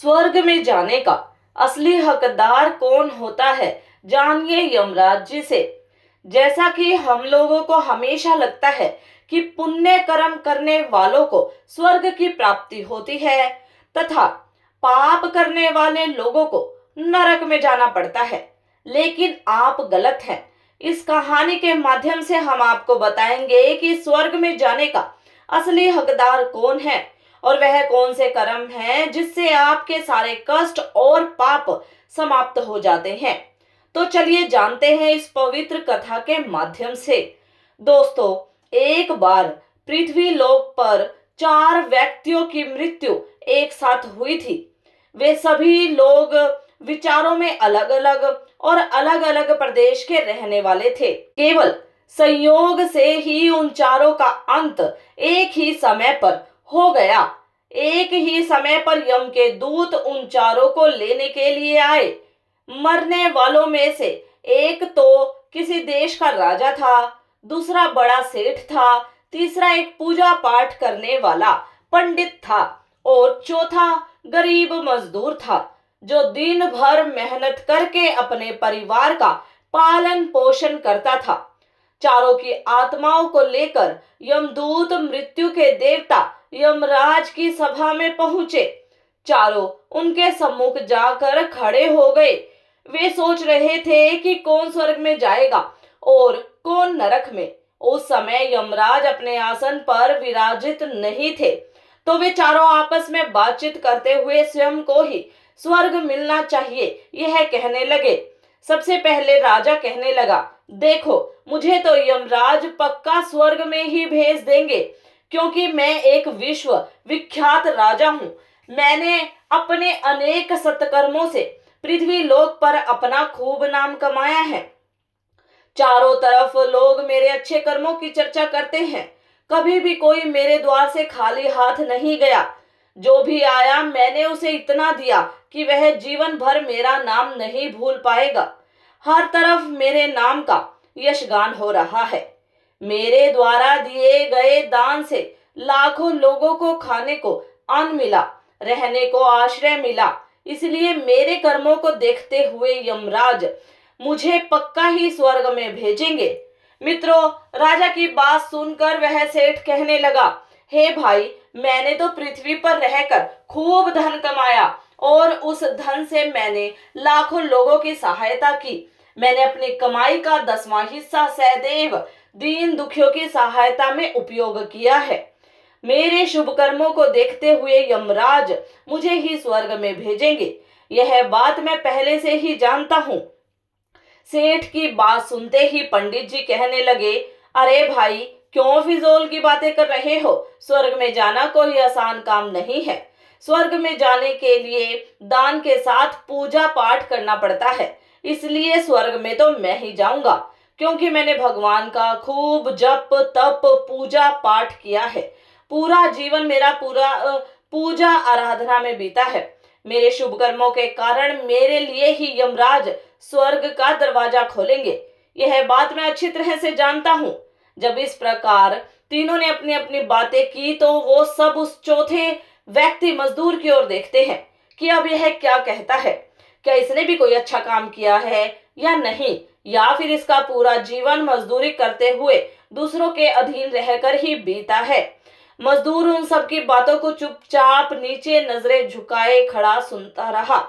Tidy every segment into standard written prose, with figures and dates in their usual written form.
स्वर्ग में जाने का असली हकदार कौन होता है, जानिए यमराज जी से। जैसा कि हम लोगों को हमेशा लगता है कि पुण्य कर्म करने वालों को स्वर्ग की प्राप्ति होती है तथा पाप करने वाले लोगों को नरक में जाना पड़ता है, लेकिन आप गलत हैं। इस कहानी के माध्यम से हम आपको बताएंगे कि स्वर्ग में जाने का असली हकदार कौन है और वह कौन से कर्म हैं जिससे आपके सारे कष्ट और पाप समाप्त हो जाते हैं। तो चलिए जानते हैं इस पवित्र कथा के माध्यम से। दोस्तों, एक बार पृथ्वी लोक पर 4 व्यक्तियों की मृत्यु एक साथ हुई थी। वे सभी लोग विचारों में अलग अलग और अलग अलग प्रदेश के रहने वाले थे। केवल संयोग से ही उन चारों का अंत एक ही समय पर हो गया। एक ही समय पर यम के दूत उन चारों को लेने के लिए आए। मरने वालों में से एक तो किसी देश का राजा था, दूसरा बड़ा सेठ था, तीसरा एक पूजा पाठ करने वाला पंडित था और चौथा गरीब मजदूर था जो दिन भर मेहनत करके अपने परिवार का पालन पोषण करता था। चारों की आत्माओं को लेकर यमदूत मृत्यु के देवता यमराज की सभा में पहुंचे। चारों उनके सम्मुख जाकर खड़े हो गए। वे सोच रहे थे कि कौन स्वर्ग में जाएगा और कौन नरक में। उस समय यमराज अपने आसन पर विराजित नहीं थे, तो वे चारों आपस में बातचीत करते हुए स्वयं को ही स्वर्ग मिलना चाहिए यह कहने लगे। सबसे पहले राजा कहने लगा, देखो, मुझे तो यमराज पक्का स्वर्ग में ही भेज देंगे, क्योंकि मैं एक विश्व विख्यात राजा हूँ। मैंने अपने अनेक सत्कर्मों से पृथ्वी लोक पर अपना खूब नाम कमाया है। चारों तरफ लोग मेरे अच्छे कर्मों की चर्चा करते हैं। कभी भी कोई मेरे द्वार से खाली हाथ नहीं गया। जो भी आया मैंने उसे इतना दिया कि वह जीवन भर मेरा नाम नहीं भूल पाएगा। हर तरफ मेरे नाम का यशगान हो रहा है। मेरे द्वारा दिए गए दान से लाखों लोगों को खाने को अन्न मिला, रहने को आश्रय मिला। इसलिए मेरे कर्मों को देखते हुए यमराज मुझे पक्का ही स्वर्ग में भेजेंगे। मित्रों, राजा की बात सुनकर वह सेठ कहने लगा, हे भाई, मैंने तो पृथ्वी पर रहकर खूब धन कमाया और उस धन से मैंने लाखों लोगों की सहायता की। मैंने अपनी कमाई का 10वां हिस्सा सदैव दीन दुखियों की सहायता में उपयोग किया है। मेरे शुभ कर्मों को देखते हुए यमराज मुझे ही स्वर्ग में भेजेंगे, यह बात मैं पहले से ही जानता हूँ। सेठ की बात सुनते ही पंडित जी कहने लगे, अरे भाई, क्यों फिजूल की बातें कर रहे हो? स्वर्ग में जाना कोई आसान काम नहीं है। स्वर्ग में जाने के लिए दान के साथ पूजा पाठ करना पड़ता है। इसलिए स्वर्ग में तो मैं ही जाऊंगा, क्योंकि मैंने भगवान का खूब जप तप पूजा पाठ किया है। पूरा जीवन मेरा पूजा आराधना में बीता है। मेरे शुभ कर्मों के कारण मेरे लिए ही यमराज स्वर्ग का दरवाजा खोलेंगे, यह बात मैं अच्छी तरह से जानता हूँ। जब इस प्रकार तीनों ने अपनी अपनी बातें की तो वो सब उस चौथे व्यक्ति मजदूर की ओर देखते हैं कि अब यह क्या कहता है। क्या इसने भी कोई अच्छा काम किया है या नहीं, या फिर इसका पूरा जीवन मजदूरी करते हुए दूसरों के अधीन रहकर ही बीता है। मजदूर उन सब की बातों को चुपचाप नीचे नजरें झुकाए खड़ा सुनता रहा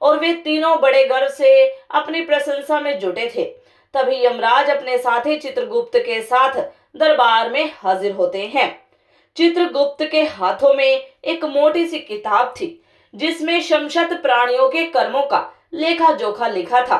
और वे तीनों बड़े गर्व से अपनी प्रशंसा में जुटे थे। तभी यमराज अपने साथी चित्रगुप्त के साथ दरबार में हाजिर होते हैं। चित्रगुप्त के हाथों में एक मोटी सी किताब थी जिसमें शमशत प्राणियों के कर्मों का लेखा जोखा लिखा था।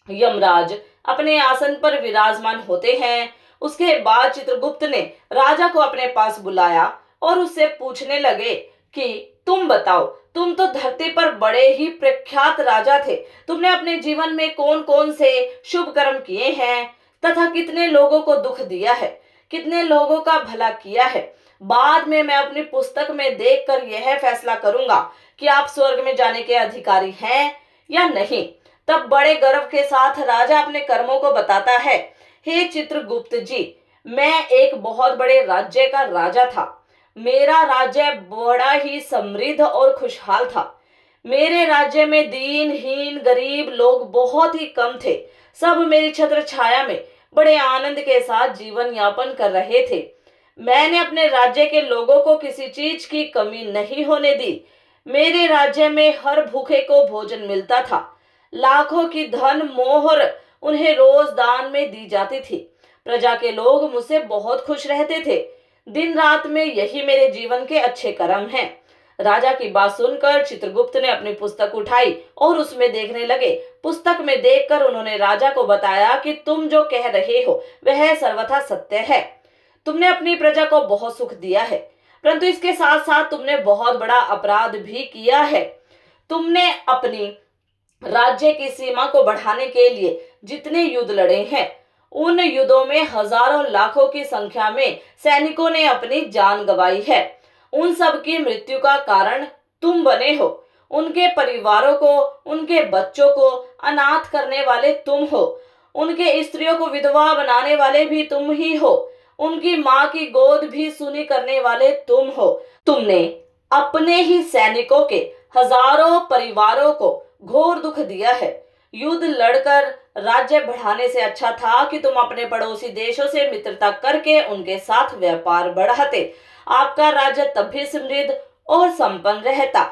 यमराज अपने आसन पर विराजमान होते हैं। उसके बाद चित्रगुप्त ने राजा को अपने पास बुलाया और उससे पूछने लगे कि तुम बताओ, तुम तो धरती पर बड़े ही प्रख्यात राजा थे। तुमने अपने जीवन में कौन कौन से शुभ कर्म किए हैं तथा कितने लोगों को दुख दिया है, कितने लोगों का भला किया है। बाद में मैं अपनी पुस्तक में देखकर यह फैसला करूंगा कि आप स्वर्ग में जाने के अधिकारी हैं या नहीं। तब बड़े गर्व के साथ राजा अपने कर्मों को बताता है, हे चित्रगुप्त जी, मैं एक बहुत बड़े राज्य का राजा था। मेरा राज्य बड़ा ही समृद्ध और खुशहाल था। मेरे राज्य में दीनहीन गरीब लोग बहुत ही कम थे। सब मेरी छत्र छाया में बड़े आनंद के साथ जीवन यापन कर रहे थे। मैंने अपने राज्य के लोगों को किसी चीज की कमी नहीं होने दी। मेरे राज्य में हर भूखे को भोजन मिलता था। लाखों की धन मोहर उन्हें रोज दान में दी जाती थी। प्रजा के लोग मुझसे बहुत खुश रहते थे। दिन रात में यही मेरे जीवन के अच्छे कर्म हैं। राजा की बात सुनकर चित्रगुप्त ने अपनी पुस्तक उठाई और उसमें देखने लगे। पुस्तक में देखकर उन्होंने राजा को बताया कि तुम जो कह रहे हो वह सर्वथा सत्य है। तुमने अपनी प्रजा को बहुत सुख दिया है, परंतु इसके साथ साथ तुमने बहुत बड़ा अपराध भी किया है। तुमने अपनी राज्य की सीमा को बढ़ाने के लिए जितने युद्ध लड़े हैं, उन युद्धों में हजारों लाखों की संख्या में सैनिकों ने अपनी जान गंवाई है। उन सब की मृत्यु का कारण तुम बने हो। उनके परिवारों को, उनके बच्चों को अनाथ करने वाले तुम हो। उनके स्त्रियों को विधवा बनाने वाले भी तुम ही हो। उनकी माँ की गोद भी सूनी करने वाले तुम हो। तुमने अपने ही सैनिकों के हजारों परिवारों को घोर दुख दिया है। युद्ध लड़कर राज्य बढ़ाने से अच्छा था कि तुम अपने पड़ोसी देशों से मित्रता करके उनके साथ व्यापार बढ़ाते। आपका राज्य तब भी समृद्ध और संपन्न रहता।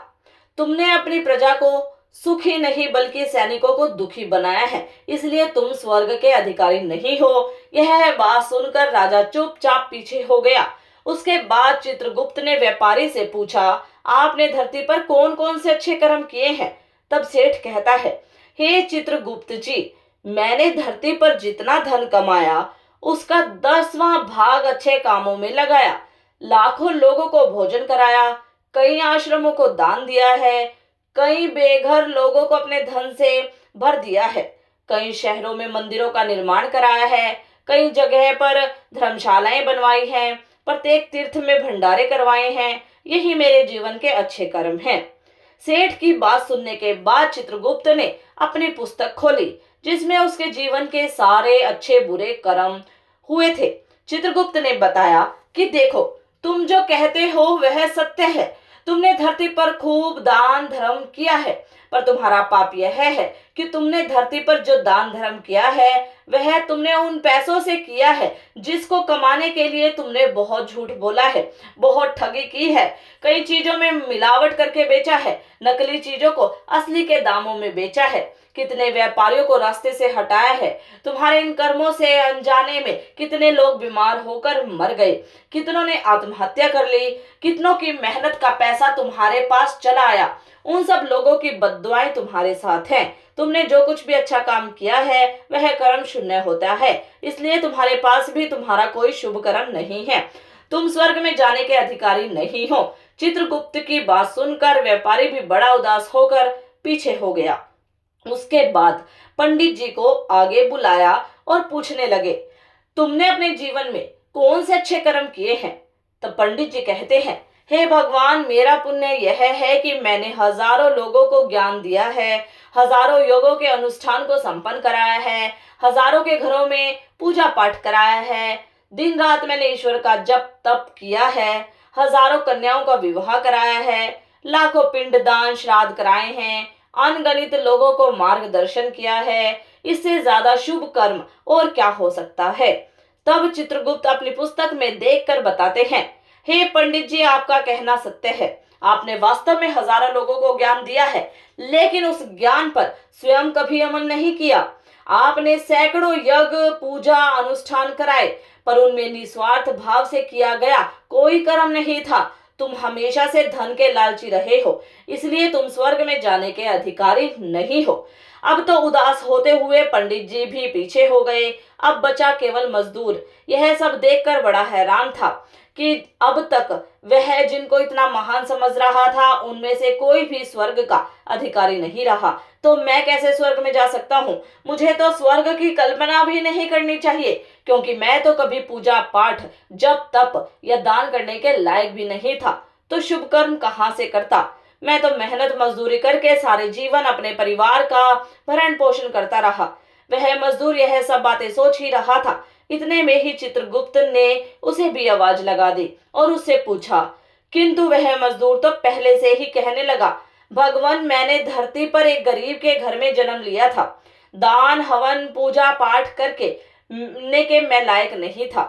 तुमने अपनी प्रजा को सुखी नहीं बल्कि सैनिकों को दुखी बनाया है, इसलिए तुम स्वर्ग के अधिकारी नहीं हो। यह बात सुनकर राजा चुपचाप पीछे हो गया। उसके बाद चित्रगुप्त ने व्यापारी से पूछा, आपने धरती पर कौन कौन से अच्छे कर्म किए हैं? तब सेठ कहता है, हे चित्रगुप्त जी, मैंने धरती पर जितना धन कमाया उसका 10वां भाग अच्छे कामों में लगाया। लाखों लोगों को भोजन कराया, कई आश्रमों को दान दिया है, कई बेघर लोगों को अपने धन से भर दिया है, कई शहरों में मंदिरों का निर्माण कराया है, कई जगह पर धर्मशालाएं बनवाई हैं, प्रत्येक तीर्थ में भंडारे करवाए हैं। यही मेरे जीवन के अच्छे कर्म हैं। सेठ की बात सुनने के बाद चित्रगुप्त ने अपनी पुस्तक खोली, जिसमें उसके जीवन के सारे अच्छे बुरे कर्म हुए थे। चित्रगुप्त ने बताया कि देखो, तुम जो कहते हो वह सत्य है। तुमने धरती पर खूब दान धर्म किया है, पर तुम्हारा पाप यह है कि तुमने धरती पर जो दान धर्म किया है वह तुमने उन पैसों से किया है जिसको कमाने के लिए तुमने बहुत झूठ बोला है, बहुत ठगी की है, कई चीजों में मिलावट करके बेचा है, नकली चीजों को असली के दामों में बेचा है, कितने व्यापारियों को रास्ते से हटाया है। तुम्हारे इन कर्मों से अनजाने में कितने लोग बीमार होकर मर गए, कितनों ने आत्महत्या कर ली, कितनों की मेहनत का पैसा तुम्हारे पास चला आया। उन सब लोगों की बद्दुआएं तुम्हारे साथ हैं। तुमने जो कुछ भी अच्छा काम किया है वह कर्म शून्य होता है, इसलिए तुम्हारे पास भी तुम्हारा कोई शुभ कर्म नहीं है। तुम स्वर्ग में जाने के अधिकारी नहीं हो। चित्रगुप्त की बात सुनकर व्यापारी भी बड़ा उदास होकर पीछे हो गया। उसके बाद पंडित जी को आगे बुलाया और पूछने लगे, तुमने अपने जीवन में कौन से अच्छे कर्म किए हैं? तब पंडित जी कहते हैं, हे भगवान, मेरा पुण्य यह है कि मैंने हजारों लोगों को ज्ञान दिया है, हजारों योगों के अनुष्ठान को संपन्न कराया है, हजारों के घरों में पूजा पाठ कराया है, दिन रात मैंने ईश्वर का जप तप किया है, हजारों कन्याओं का विवाह कराया है, लाखों पिंड दान श्राद्ध कराए हैं, अनगणित लोगों को मार्गदर्शन किया है। इससे ज्यादा शुभ कर्म और क्या हो सकता है? तब चित्रगुप्त अपनी पुस्तक में देखकर बताते हैं, हे पंडित जी, आपका कहना सत्य है। आपने वास्तव में हजारों लोगों को ज्ञान दिया है, लेकिन उस ज्ञान पर स्वयं कभी अमल नहीं किया। आपने सैकड़ों यज्ञ पूजा अनुष्ठान कराए, पर उनमें निस्वार्थ भाव से किया गया कोई कर्म नहीं था। तुम हमेशा से धन के लालची रहे हो, इसलिए तुम स्वर्ग में जाने के अधिकारी नहीं हो। अब तो उदास होते हुए पंडित जी भी पीछे हो गए। अब बचा केवल मजदूर। यह सब देखकर बड़ा हैरान था कि अब तक वह जिनको इतना महान समझ रहा था उनमें से कोई भी स्वर्ग का अधिकारी नहीं रहा। तो मैं कैसे स्वर्ग में जा सकता हूँ? मुझे तो स्वर्ग की कल्पना भी नहीं करनी चाहिए, क्योंकि मैं तो कभी पूजा पाठ जप तप या दान करने के लायक भी नहीं था। तो शुभ कर्म कहाँ से करता? मैं तो मेहनत मजदूरी करके सारे जीवन अपने परिवार का भरण पोषण करता रहा। वह मजदूर यह सब बातें सोच ही रहा था। इतने में ही चित्रगुप्त ने उसे भी आवाज लगा दी और उससे पूछा, किंतु वह मजदूर तो पहले से ही कहने लगा, भगवान, मैंने धरती पर एक गरीब के घर में जन्म लिया था। दान हवन पूजा पाठ करके ने के मैं लायक नहीं था,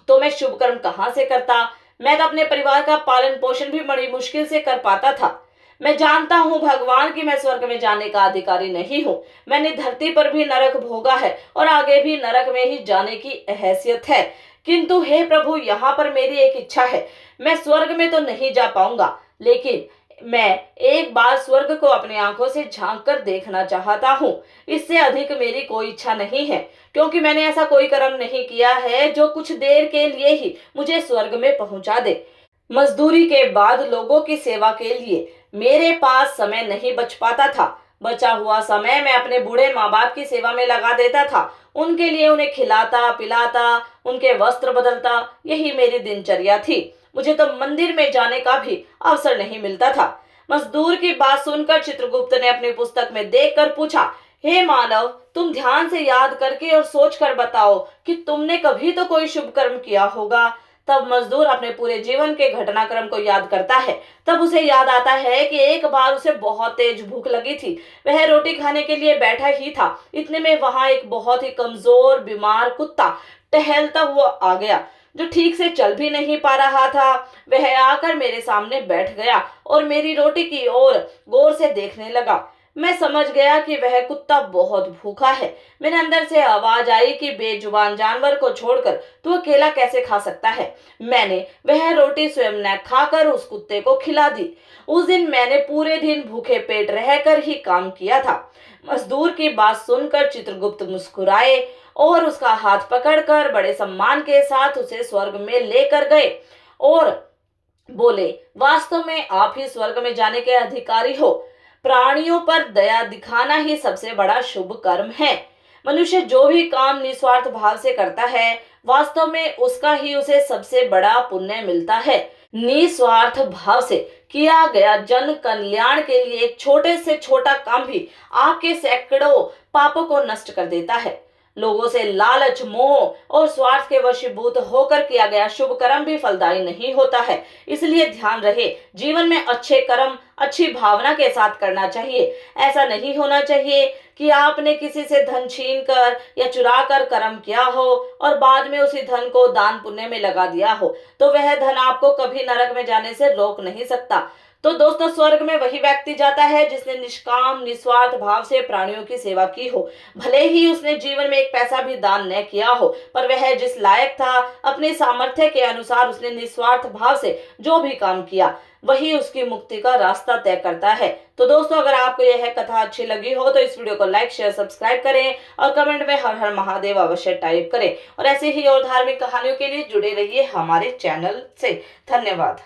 तो मैं शुभ कर्म कहां से करता। मैं तो अपने परिवार का पालन पोषण भी बड़ी मुश्किल से कर पाता था। मैं जानता हूँ भगवान कि मैं स्वर्ग में जाने का अधिकारी नहीं हूँ। मैंने धरती पर भी नरक भोगा है और आगे भी नरक में ही जाने की हैसियत है। किंतु हे प्रभु, यहाँ पर मेरी एक इच्छा है। मैं स्वर्ग में तो नहीं जा पाऊंगा, लेकिन मैं एक बार स्वर्ग को अपनी आंखों से झांक कर देखना चाहता हूँ। इससे अधिक मेरी कोई इच्छा नहीं है, क्योंकि मैंने ऐसा कोई कर्म नहीं किया है जो कुछ देर के लिए ही मुझे स्वर्ग में पहुंचा दे। मजदूरी के बाद लोगों की सेवा के लिए मेरे पास समय नहीं बच पाता था। बचा हुआ समय मैं अपने बूढ़े माँ बाप की सेवा में लगा देता था। उनके लिए उन्हें खिलाता पिलाता, उनके वस्त्र बदलता, यही मेरी दिनचर्या थी। मुझे तो मंदिर में जाने का भी अवसर नहीं मिलता था। मजदूर की बात सुनकर चित्रगुप्त ने अपनी पुस्तक में देखकर पूछा, हे मानव, तुम ध्यान से याद करके और सोच कर बताओ कि तुमने कभी तो कोई शुभ कर्म किया होगा। तब मजदूर अपने पूरे जीवन के घटनाक्रम को याद करता है। तब उसे याद आता है कि एक बार उसे बहुत तेज भूख लगी थी। वह रोटी खाने के लिए बैठा ही था, इतने में वहां एक बहुत ही कमजोर बीमार कुत्ता टहलता हुआ आ गया, जो ठीक से चल भी नहीं पा रहा था। वह आकर मेरे सामने बैठ गया और मेरी रोटी की ओर गौर से देखने लगा। मैं समझ गया कि वह कुत्ता बहुत भूखा है। मेरे अंदर से आवाज आई कि बेजुबान जानवर को छोड़कर तू अकेला कैसे खा सकता है। मैंने वह रोटी स्वयं न खाकर उस कुत्ते को खिला दी। उस दिन मैंने पूरे दिन भूखे पेट रहकर ही काम किया था। मजदूर की बात सुनकर चित्रगुप्त मुस्कुराए और उसका हाथ पकड़कर बड़े सम्मान के साथ उसे स्वर्ग में लेकर गए और बोले, वास्तव में आप ही स्वर्ग में जाने के अधिकारी हो। प्राणियों पर दया दिखाना ही सबसे बड़ा शुभ कर्म है। मनुष्य जो भी काम निस्वार्थ भाव से करता है, वास्तव में उसका ही उसे सबसे बड़ा पुण्य मिलता है। निस्वार्थ भाव से किया गया जन कल्याण के लिए एक छोटे से छोटा काम भी आपके सैकड़ों पापों को नष्ट कर देता है। लोगों से लालच, मोह और स्वार्थ के वशीभूत होकर किया गया शुभ कर्म भी फलदायी नहीं होता है। इसलिए ध्यान रहे, जीवन में अच्छे कर्म अच्छी भावना के साथ करना चाहिए। ऐसा नहीं होना चाहिए कि आपने किसी से धन छीन कर या चुरा कर कर्म किया हो और बाद में उसी धन को दान पुण्य में लगा दिया हो, तो वह धन आपको कभी नरक में जाने से रोक नहीं सकता। तो दोस्तों, स्वर्ग में वही व्यक्ति जाता है जिसने निष्काम निस्वार्थ भाव से प्राणियों की सेवा की हो। भले ही उसने जीवन में एक पैसा भी दान न किया हो, पर वह जिस लायक था, अपने सामर्थ्य के अनुसार उसने निस्वार्थ भाव से जो भी काम किया, वही उसकी मुक्ति का रास्ता तय करता है। तो दोस्तों, अगर आपको यह कथा अच्छी लगी हो तो इस वीडियो को लाइक शेयर सब्सक्राइब करें और कमेंट में हर हर महादेव अवश्य टाइप करें। और ऐसे ही और धार्मिक कहानियों के लिए जुड़े रहिए हमारे चैनल से। धन्यवाद।